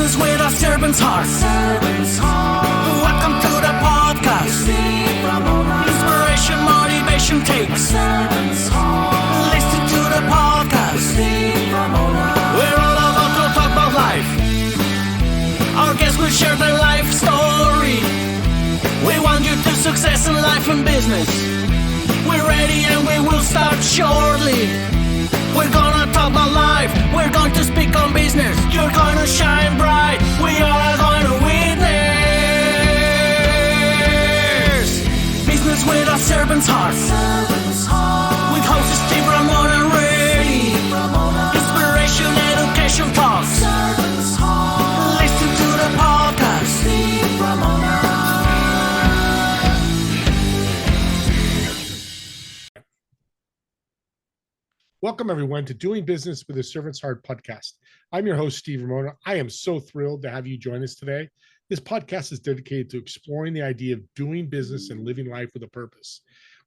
Business with a servant's heart. Welcome to the podcast. Inspiration, motivation takes. Listen to the podcast. We're all about to talk about life. Our guests will share their life story. We want you to success in life and business. We're ready and we will start shortly. We're gonna talk about life. We're going to speak on business. You're gonna shine bright. We are going to witness. Business with a servant's heart. With hosts Steve Ramona and Ray. Inspiration, education talks. Listen to the podcast. Steve Ramona. Welcome, everyone, to Doing Business with a Servant's Heart podcast. I'm your host, Steve Ramona. I am so thrilled to have you join us today. This podcast is dedicated to exploring the idea of doing business and living life with a purpose.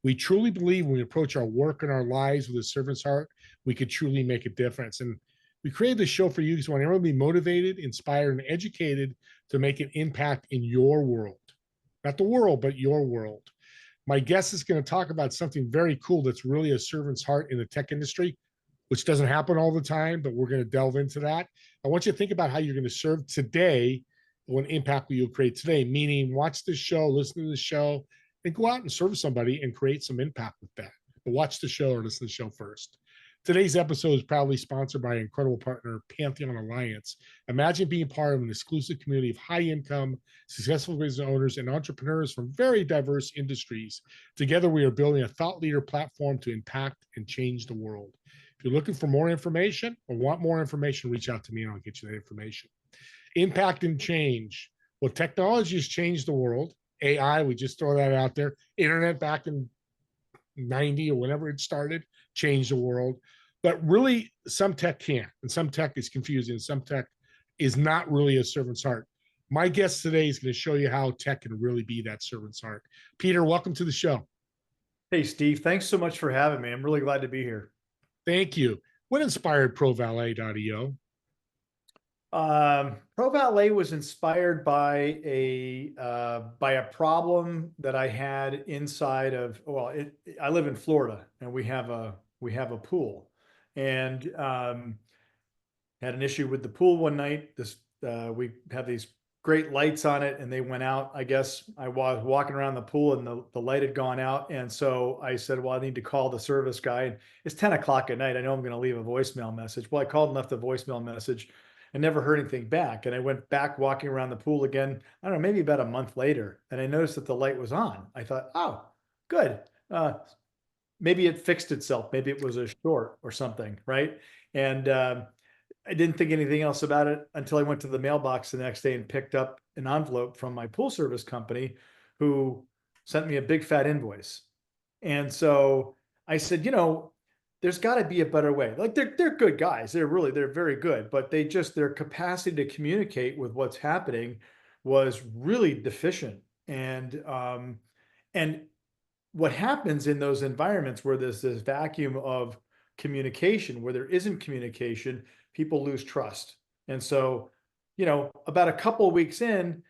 We truly believe when we approach our work and our lives with a servant's heart, we could truly make a difference. And we created this show for you because we want everyone to be motivated, inspired, and educated to make an impact in your world. Not the world, but your world. My guest is going to talk about something very cool that's really a servant's heart in the tech industry, which doesn't happen all the time, but we're going to delve into that. I want you to think about how you're going to serve today, what impact will you create today, meaning watch this show, listen to the show, and go out and serve somebody and create some impact with that. But watch the show or listen to the show first. Today's episode is proudly sponsored by our incredible partner, Pantheon Alliance. Imagine being part of an exclusive community of high-income, successful business owners and entrepreneurs from very diverse industries. Together, we are building a thought leader platform to impact and change the world. If you're looking for more information or want more information, reach out to me and I'll get you that information. Impact and change. Well, technology has changed the world. AI, we just throw that out there. Internet back in 90 or whenever it started, changed the world. But really, some tech can't, and some tech is confusing. Some tech is not really a servant's heart. My guest today is going to show you how tech can really be that servant's heart. Peter, welcome to the show. Hey, Steve, thanks so much for having me. I'm really glad to be here. Thank you. What inspired ProValet.io? ProValet was inspired by a problem that I had inside of. I live in Florida, and we have a pool, and had an issue with the pool one night. We have these great lights on it, and they went out. I guess I was walking around the pool, and the light had gone out, and so I said, "Well, I need to call the service guy." And it's 10 o'clock at night. I know I'm going to leave a voicemail message. Well, I called and left a voicemail message. I never heard anything back. And I went back walking around the pool again, I don't know, maybe about a month later. And I noticed that the light was on. I thought, oh, good. Maybe it fixed itself. Maybe it was a short or something, right? And I didn't think anything else about it until I went to the mailbox the next day and picked up an envelope from my pool service company, who sent me a big fat invoice. And so I said, there's got to be a better way. Like they're good guys. They're very good, but their capacity to communicate with what's happening was really deficient. And what happens in those environments where there's this vacuum of communication, where there isn't communication, people lose trust. And so, about a couple of weeks in,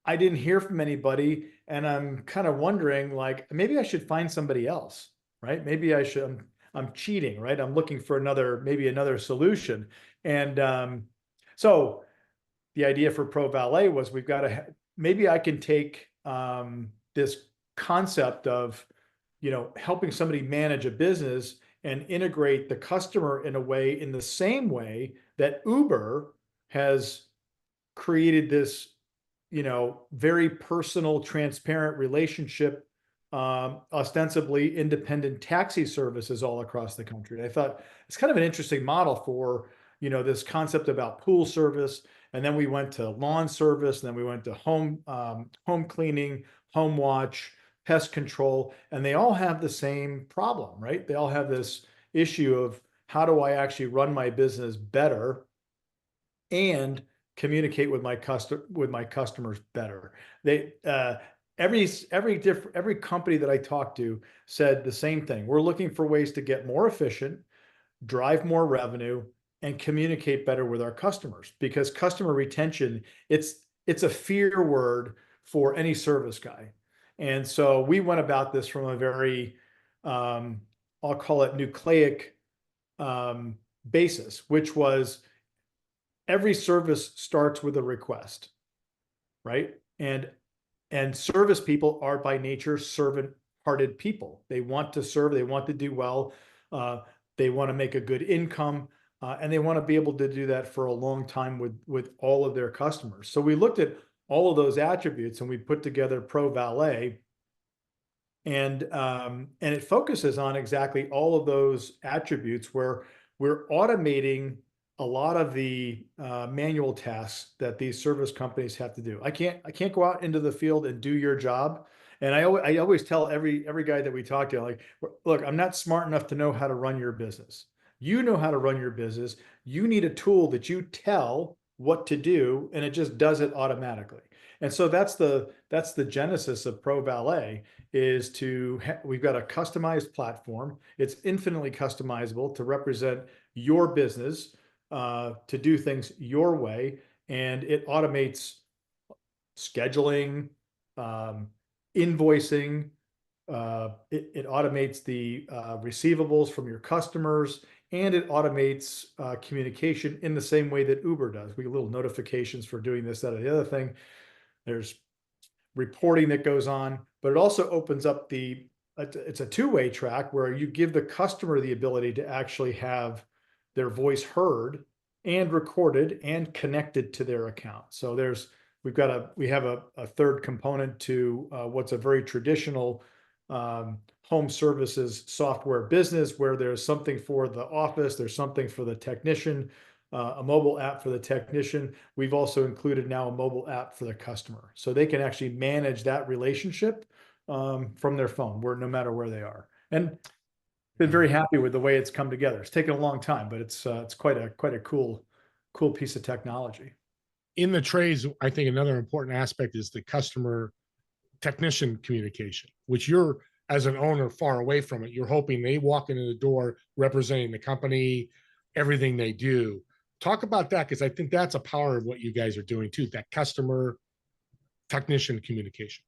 I didn't hear from anybody, and I'm kind of wondering, like, maybe I should find somebody else, right? Maybe I should. I'm cheating, right? I'm looking for maybe another solution. And so the idea for ProValet was maybe I can take this concept of, helping somebody manage a business and integrate the customer in the same way that Uber has created this, very personal, transparent relationship, ostensibly independent taxi services all across the country. And I thought it's kind of an interesting model for, this concept about pool service. And then we went to lawn service, and then we went to home cleaning, home watch, pest control, and they all have the same problem, right? They all have this issue of, how do I actually run my business better and communicate with my customers better? Every company that I talked to said the same thing. We're looking for ways to get more efficient, drive more revenue, and communicate better with our customers, because customer retention, it's a fear word for any service guy. And so we went about this from a very, I'll call it nucleic basis, which was every service starts with a request, right? And service people are by nature servant-hearted people. They want to serve, they want to do well, they want to make a good income, and they want to be able to do that for a long time with all of their customers. So we looked at all of those attributes and we put together ProValet, and it focuses on exactly all of those attributes where we're automating a lot of the manual tasks that these service companies have to do. I can't go out into the field and do your job. And I always tell every guy that we talk to, like, look, I'm not smart enough to know how to run your business. You know how to run your business. You need a tool that you tell what to do, and it just does it automatically. And so that's the genesis of ProValet, is we've got a customized platform. It's infinitely customizable to represent your business, to do things your way, and it automates scheduling, invoicing, it automates the receivables from your customers, and it automates communication in the same way that Uber does. We get little notifications for doing this, that, or the other thing. There's reporting that goes on, but it also opens up it's a two-way track where you give the customer the ability to actually have their voice heard and recorded and connected to their account. So we have a third component to what's a very traditional home services software business, where there's something for the office, there's something for the technician, a mobile app for the technician. We've also included now a mobile app for the customer, so they can actually manage that relationship from their phone, no matter where they are. And been very happy with the way it's come together. It's taken a long time, but it's quite a cool piece of technology. In the trades, I think another important aspect is the customer technician communication, which you're, as an owner, far away from it. You're hoping they walk into the door representing the company, everything they do. Talk about that, because I think that's a power of what you guys are doing too, that customer technician communication.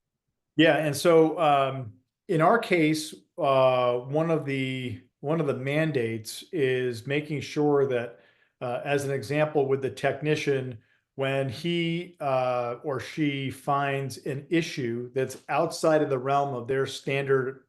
Yeah, and so in our case, one of the mandates is making sure that, as an example, with the technician, when he or she finds an issue that's outside of the realm of their standard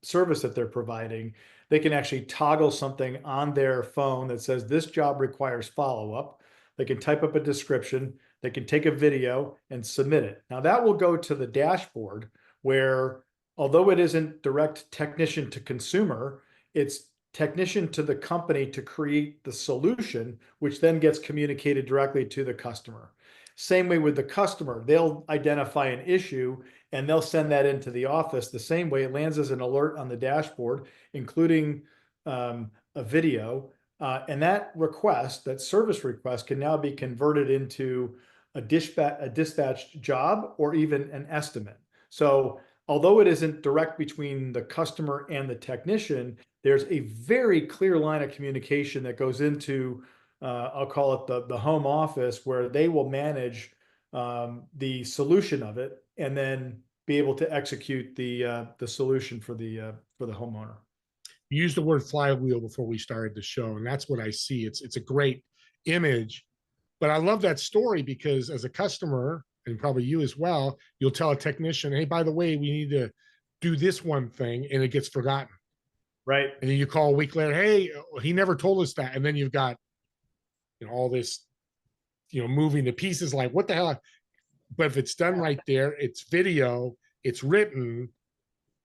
service that they're providing, they can actually toggle something on their phone that says this job requires follow-up. They can type up a description, they can take a video and submit it. Now that will go to the dashboard, where, although it isn't direct technician to consumer, it's technician to the company to create the solution, which then gets communicated directly to the customer. Same way with the customer, they'll identify an issue and they'll send that into the office. The same way, it lands as an alert on the dashboard, including a video. And that service request, can now be converted into a dispatched job or even an estimate. So although it isn't direct between the customer and the technician, there's a very clear line of communication that goes into, I'll call it the home office, where they will manage the solution of it and then be able to execute the solution for the homeowner. You used the word flywheel before we started the show, and that's what I see. It's a great image, but I love that story, because as a customer, and probably you as well, you'll tell a technician, hey, by the way, we need to do this one thing, and it gets forgotten. Right. And then you call a week later, hey, he never told us that. And then you've got, all this, moving the pieces, like, what the hell? But if it's done right there, it's video, it's written,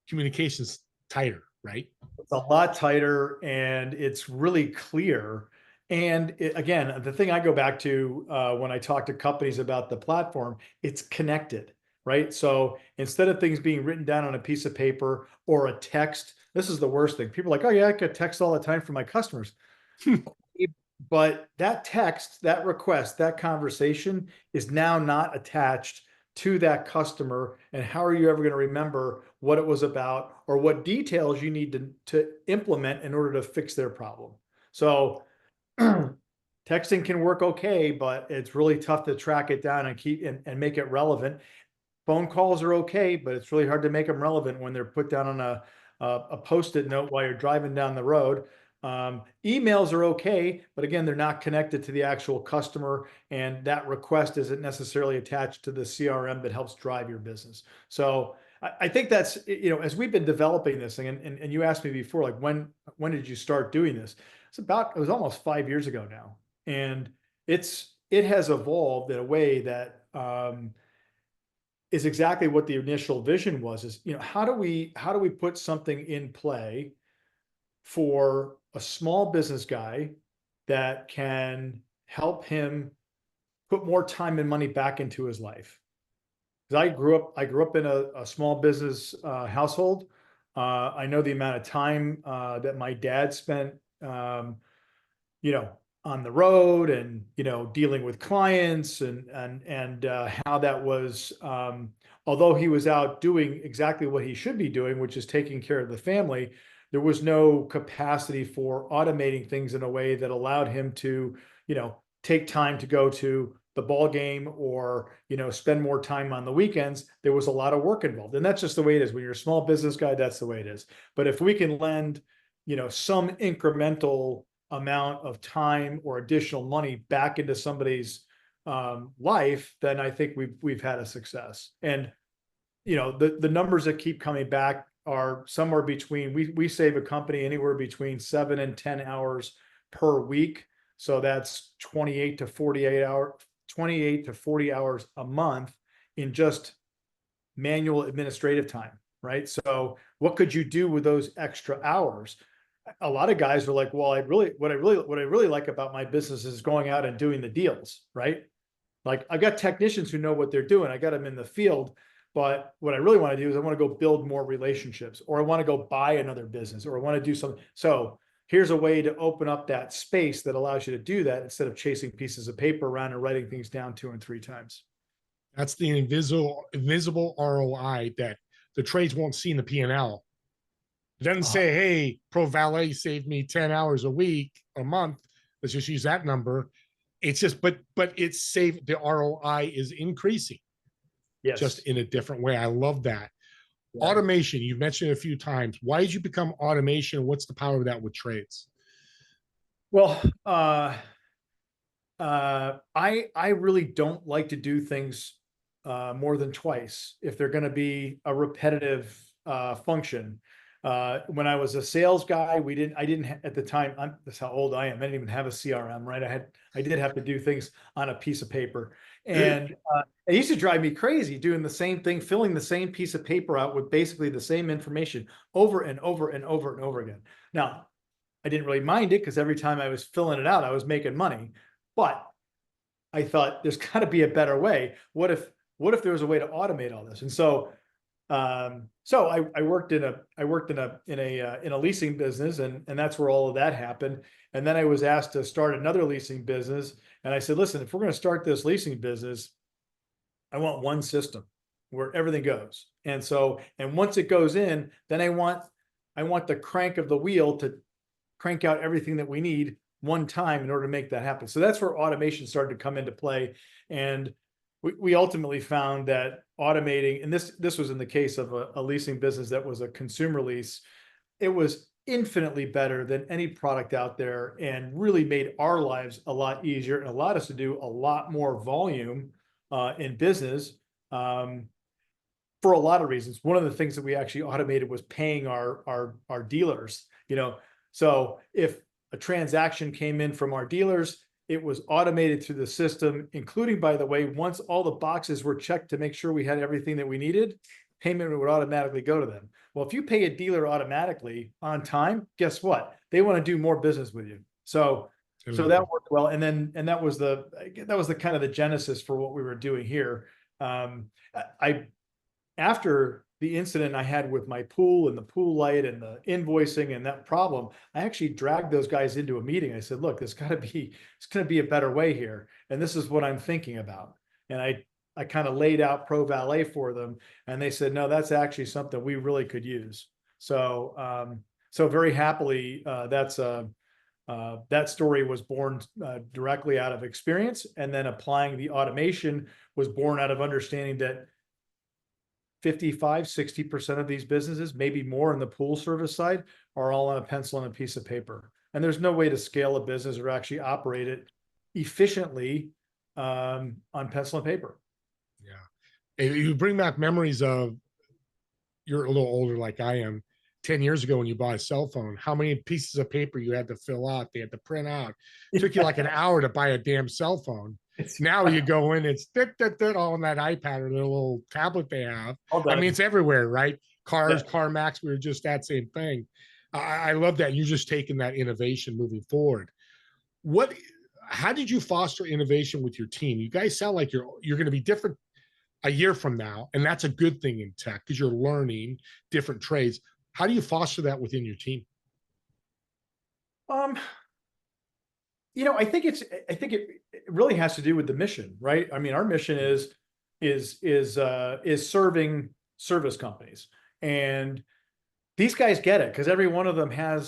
communication's tighter, right? It's a lot tighter and it's really clear. And again, the thing I go back to when I talk to companies about the platform, it's connected, right? So instead of things being written down on a piece of paper or a text, this is the worst thing. People are like, oh yeah, I get text all the time from my customers. But that text, that request, that conversation is now not attached to that customer. And how are you ever going to remember what it was about or what details you need to implement in order to fix their problem? So texting can work okay, but it's really tough to track it down and keep and make it relevant. Phone calls are okay, but it's really hard to make them relevant when they're put down on a post-it note while you're driving down the road. Emails are okay, but again, they're not connected to the actual customer, and that request isn't necessarily attached to the CRM that helps drive your business. So I think that's, as we've been developing this thing, and you asked me before, like when did you start doing this? It was almost 5 years ago now, and it has evolved in a way that is exactly what the initial vision was. Is how do we put something in play for a small business guy that can help him put more time and money back into his life? Because I grew up in a small business household. I know the amount of time that my dad spent, you know, on the road, and dealing with clients, and how that was. Although he was out doing exactly what he should be doing, which is taking care of the family, there was no capacity for automating things in a way that allowed him to, take time to go to the ball game, or spend more time on the weekends. There was a lot of work involved, and that's just the way it is. When you're a small business guy, that's the way it is. But if we can lend, some incremental amount of time or additional money back into somebody's life, then I think we've had a success. And the numbers that keep coming back are somewhere between, we save a company anywhere between 7 and 10 hours per week. So that's 28 to 40 hours a month in just manual administrative time, right? So what could you do with those extra hours? A lot of guys are like, well, what I really like about my business is going out and doing the deals, right? Like, I've got technicians who know what they're doing. I got them in the field, but what I really want to do is I want to go build more relationships, or I want to go buy another business, or I want to do something. So here's a way to open up that space that allows you to do that instead of chasing pieces of paper around and writing things down 2 and 3 times. That's the invisible ROI that the trades won't see in the P&L. It doesn't say, hey, ProValet saved me 10 hours a week, a month. Let's just use that number. It's just, but it's saved, the ROI is increasing. Yes. Just in a different way. I love that. Yeah. Automation, you've mentioned it a few times. Why did you become automation? What's the power of that with trades? Well, I really don't like to do things more than twice if they're going to be a repetitive function. When I was a sales guy, I didn't at the time, that's how old I am. I didn't even have a CRM, right? I did have to do things on a piece of paper, and it used to drive me crazy doing the same thing, filling the same piece of paper out with basically the same information over and over and over and over again. Now, I didn't really mind it because every time I was filling it out, I was making money. But I thought there's got to be a better way. What if there was a way to automate all this? And so I worked in a leasing business, and that's where all of that happened. And then I was asked to start another leasing business, and I said, listen, if we're going to start this leasing business, I want one system where everything goes. And once it goes in, then I want the crank of the wheel to crank out everything that we need one time in order to make that happen. So that's where automation started to come into play. And we ultimately found that automating, and this was in the case of a leasing business that was a consumer lease, it was infinitely better than any product out there, and really made our lives a lot easier and allowed us to do a lot more volume in business for a lot of reasons. One of the things that we actually automated was paying our dealers. So if a transaction came in from our dealers, it was automated through the system, including, by the way, once all the boxes were checked to make sure we had everything that we needed, payment would automatically go to them. Well, if you pay a dealer automatically on time, guess what? They want to do more business with you. So that worked well. And that was the kind of the genesis for what we were doing here. After the incident I had with my pool and the pool light and the invoicing and that problem, I actually dragged those guys into a meeting. I said, look, it's going to be a better way here. And this is what I'm thinking about. And I kind of laid out ProValet for them, and they said, no, that's actually something we really could use. So very happily, that's That story was born directly out of experience, and then applying the automation was born out of understanding that 55-60% of these businesses, maybe more in the pool service side, are all on a pencil and a piece of paper. And there's no way to scale a business or actually operate it efficiently on pencil and paper. Yeah. And you bring back memories of, you're a little older like I am, 10 years ago when you bought a cell phone, how many pieces of paper you had to fill out, they had to print out. It took you like an hour to buy a damn cell phone. Now you go in, it's all on that iPad or the little tablet they have. I mean, it's everywhere, right? Cars, CarMax, we were just that same thing. I love that you're just taking that innovation moving forward. How did you foster innovation with your team? You guys sound like you're going to be different a year from now, and that's a good thing in tech because you're learning different trades. How do you foster that within your team? I think it really has to do with the mission, right? I mean, our mission is serving service companies, and these guys get it because every one of them have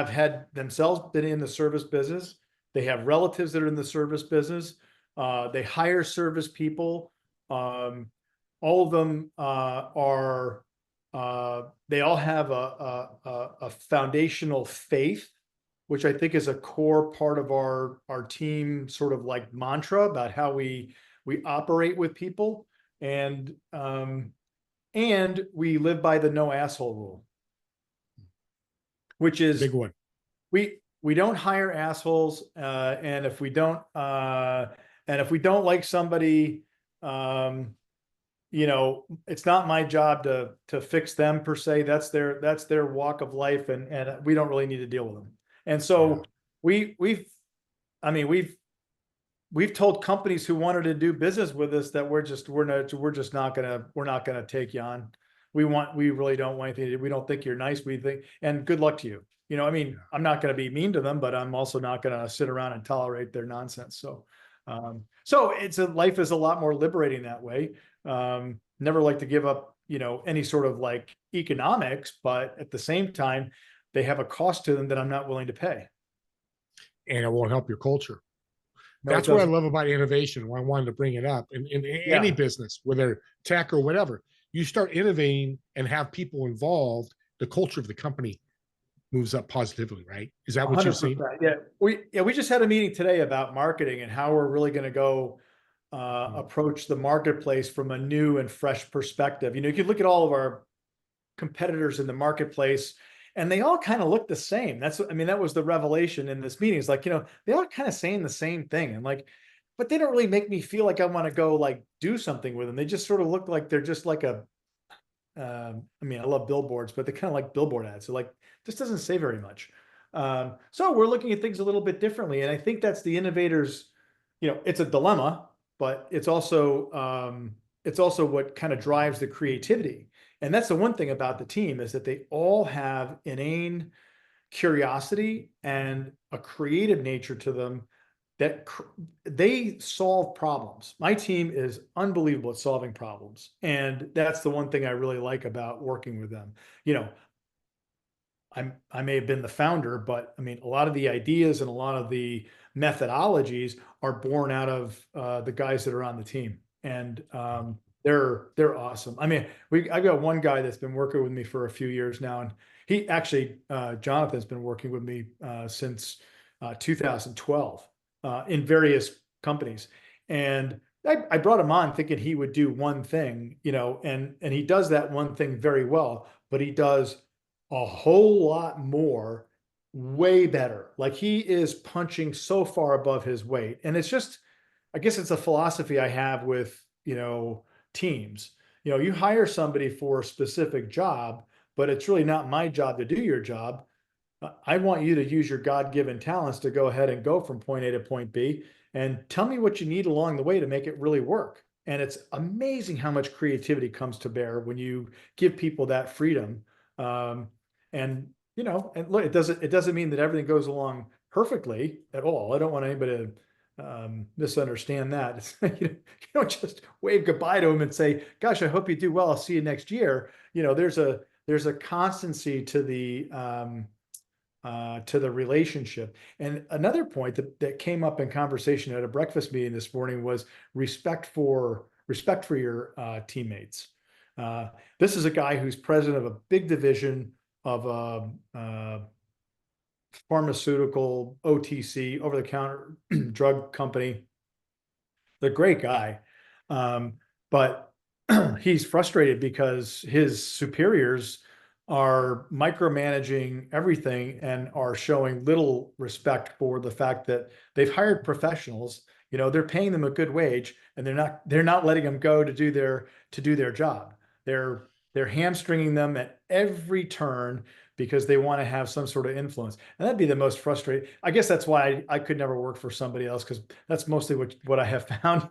had themselves been in the service business. They have relatives that are in the service business. They hire service people. All of them they all have a foundational faith, which I think is a core part of our team sort of like mantra about how we operate with people. And we live by the no asshole rule, which is big one. We don't hire assholes. And if we don't like somebody, it's not my job to fix them per se. That's their walk of life, and we don't really need to deal with them. And so we've told companies who wanted to do business with us that we're not gonna take you on. We really don't want anything to do. We don't think you're nice. And good luck to you. I'm not going to be mean to them, but I'm also not going to sit around and tolerate their nonsense. So life is a lot more liberating that way. Never like to give up, any sort of like economics, but at the same time, they have a cost to them that I'm not willing to pay. And it won't help your culture. No, that's what I love about innovation. Why I wanted to bring it up in any business, whether tech or whatever. You start innovating and have people involved, the culture of the company moves up positively, right? Is that what you're seeing? Yeah. We just had a meeting today about marketing and how we're really going to go approach the marketplace from a new and fresh perspective. You can look at all of our competitors in the marketplace and they all kind of look the same. That was the revelation in this meeting. It's like, they all kind of saying the same thing. And but they don't really make me feel like I want to go like do something with them. They just sort of look like they're just like I love billboards, but they're kind of like billboard ads. So like, this doesn't say very much. So we're looking at things a little bit differently. And I think that's the innovators, it's a dilemma, but it's also what kind of drives the creativity. And that's the one thing about the team is that they all have inane curiosity and a creative nature to them that they solve problems. My team is unbelievable at solving problems. And that's the one thing I really like about working with them. I may have been the founder, but a lot of the ideas and a lot of the methodologies are born out of the guys that are on the team. And they're awesome. I've got one guy that's been working with me for a few years now. And he actually, Jonathan's been working with me since 2012. In various companies. And I brought him on thinking he would do one thing, and he does that one thing very well, but he does a whole lot more, way better. Like he is punching so far above his weight. And it's just, I guess it's a philosophy I have with, teams. You hire somebody for a specific job, but it's really not my job to do your job. I want you to use your God-given talents to go ahead and go from point A to point B and tell me what you need along the way to make it really work. And it's amazing how much creativity comes to bear when you give people that freedom. And look, it doesn't mean that everything goes along perfectly at all. I don't want anybody to misunderstand that. You don't just wave goodbye to them and say, gosh, I hope you do well. I'll see you next year. There's a there's a constancy to the relationship. And another point that came up in conversation at a breakfast meeting this morning was respect for your teammates. This is a guy who's president of a big division of a pharmaceutical OTC, over the counter drug company. The great guy, but he's frustrated because his superiors are micromanaging everything and are showing little respect for the fact that they've hired professionals. They're paying them a good wage, and they're not letting them go to do their job. They're hamstringing them at every turn because they want to have some sort of influence. And that'd be the most frustrating. I guess that's why I could never work for somebody else, because that's mostly what I have found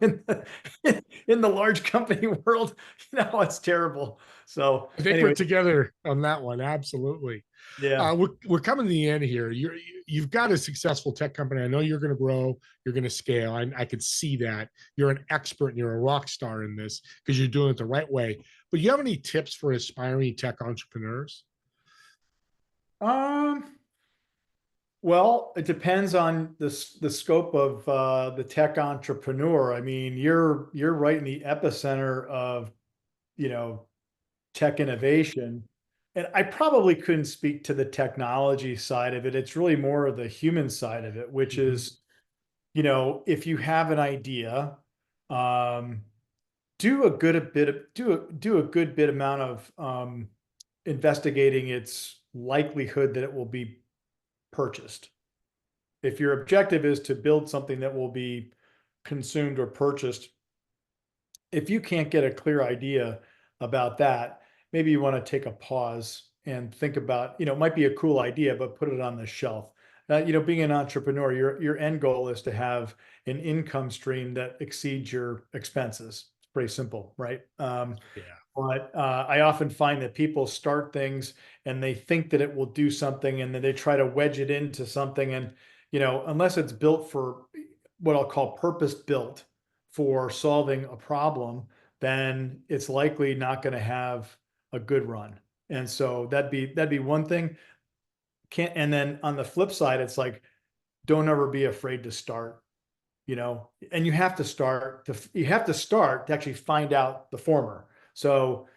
in the large company world. It's terrible. So I think we're together on that one. Absolutely. Yeah. We're coming to the end here. You've got a successful tech company. I know you're going to grow. You're going to scale. I could see that. You're an expert and you're a rock star in this because you're doing it the right way. But you have any tips for aspiring tech entrepreneurs? Well, it depends on the scope of the tech entrepreneur. I mean, you're right in the epicenter of, tech innovation. And I probably couldn't speak to the technology side of it. It's really more of the human side of it, which is, if you have an idea, do a good bit amount of investigating its likelihood that it will be purchased. If your objective is to build something that will be consumed or purchased, if you can't get a clear idea about that, maybe you want to take a pause and think about, it might be a cool idea, but put it on the shelf. Being an entrepreneur, your end goal is to have an income stream that exceeds your expenses. It's pretty simple, right? Yeah. But I often find that people start things and they think that it will do something, and then they try to wedge it into something. And, unless it's built for what I'll call purpose built for solving a problem, then it's likely not going to have a good run. And so that'd be one thing. And then on the flip side, it's like, don't ever be afraid to start. And you have to start to actually find out the former. So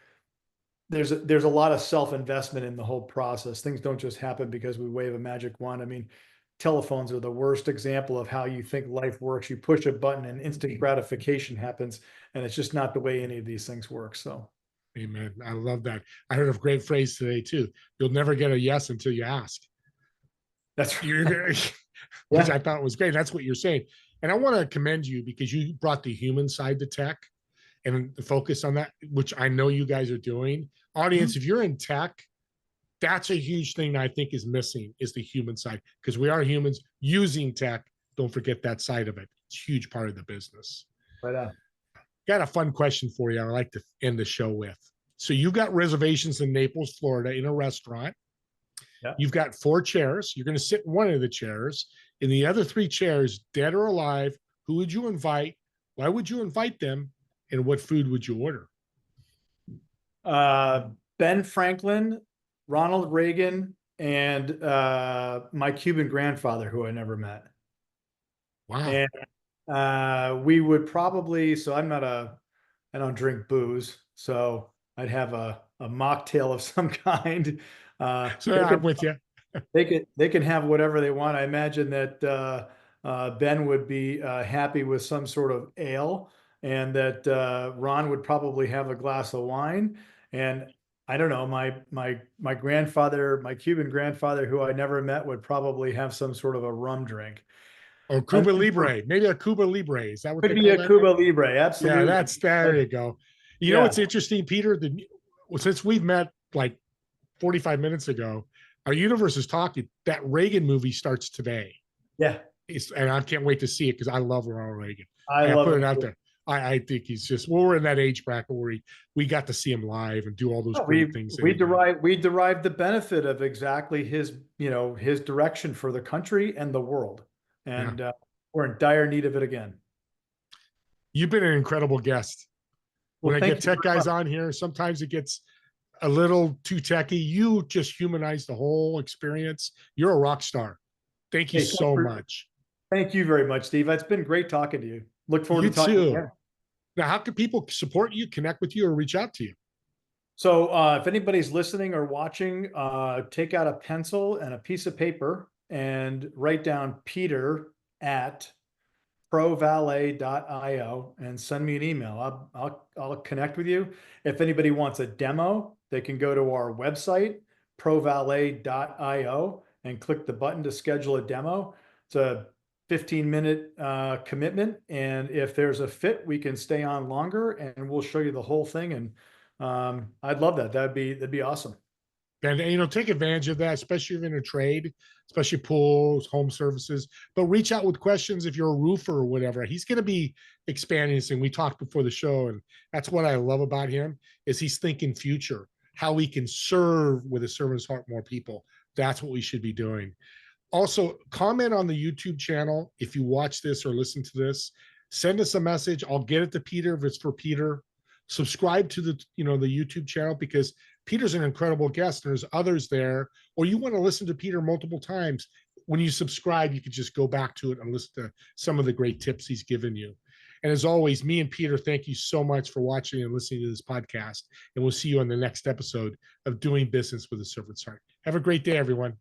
there's a lot of self-investment in the whole process. Things don't just happen because we wave a magic wand. I mean, telephones are the worst example of how you think life works. You push a button and instant gratification happens, and it's just not the way any of these things work. So, amen. I love that. I heard a great phrase today too. You'll never get a yes until you ask. That's right. Which I thought was great. That's what you're saying. And I want to commend you because you brought the human side to tech and focus on that, which I know you guys are doing. Audience, if you're in tech, that's a huge thing that I think is missing, is the human side, because we are humans using tech. Don't forget that side of it. It's a huge part of the business. Right on. Got a fun question for you. I like to end the show with. So you got reservations in Naples, Florida, in a restaurant. Yeah. You've got 4 chairs. You're going to sit in one of the chairs. In the other 3 chairs, dead or alive, who would you invite? Why would you invite them? And what food would you order? Ben Franklin, Ronald Reagan, and my Cuban grandfather, who I never met. Wow. And we would probably, so I don't drink booze, so I'd have a mocktail of some kind. So I'm with you. They can have whatever they want. I imagine that Ben would be happy with some sort of ale, and that Ron would probably have a glass of wine. And I don't know, my grandfather, my Cuban grandfather, who I never met, would probably have some sort of a rum drink. Or Cuba Libre, maybe a Cuba Libre. Is that what Could they be call a that? Cuba Libre, absolutely. Yeah, there you go. You know what's interesting, Peter? Since we've met like 45 minutes ago, our universe is talking. That Reagan movie starts today. Yeah. And I can't wait to see it because I love Ronald Reagan. I love put it out there. I think he's just, we're in that age bracket where we got to see him live and do all those great things. We derived the benefit of exactly his direction for the country and the world. And we're in dire need of it again. You've been an incredible guest. When I get tech guys on here, sometimes it gets a little too techy. You just humanized the whole experience. You're a rock star. Thank you Hey, so much. thank you very much, Steve. It's been great talking to you. Look forward You to talking too. again. Now, how can people support you, connect with you, or reach out to you? So if anybody's listening or watching, take out a pencil and a piece of paper and write down Peter at ProValet.io and send me an email. I'll connect with you. If anybody wants a demo, they can go to our website, ProValet.io, and click the button to schedule a demo. It's a 15-minute commitment, and if there's a fit, we can stay on longer, and we'll show you the whole thing. And I'd love that. That'd be awesome. And take advantage of that, especially if you're in a trade, especially pools, home services. But reach out with questions if you're a roofer or whatever. He's going to be expanding this thing. We talked before the show, and that's what I love about him is he's thinking future, how we can serve with a servant's heart more people. That's what we should be doing. Also, comment on the YouTube channel if you watch this or listen to this. Send us a message. I'll get it to Peter if it's for Peter. Subscribe to the YouTube channel because Peter's an incredible guest. There's others there, or you want to listen to Peter multiple times. When you subscribe, you can just go back to it and listen to some of the great tips he's given you. And as always, me and Peter, thank you so much for watching and listening to this podcast. And we'll see you on the next episode of Doing Business with a Servant's Heart. Have a great day, everyone.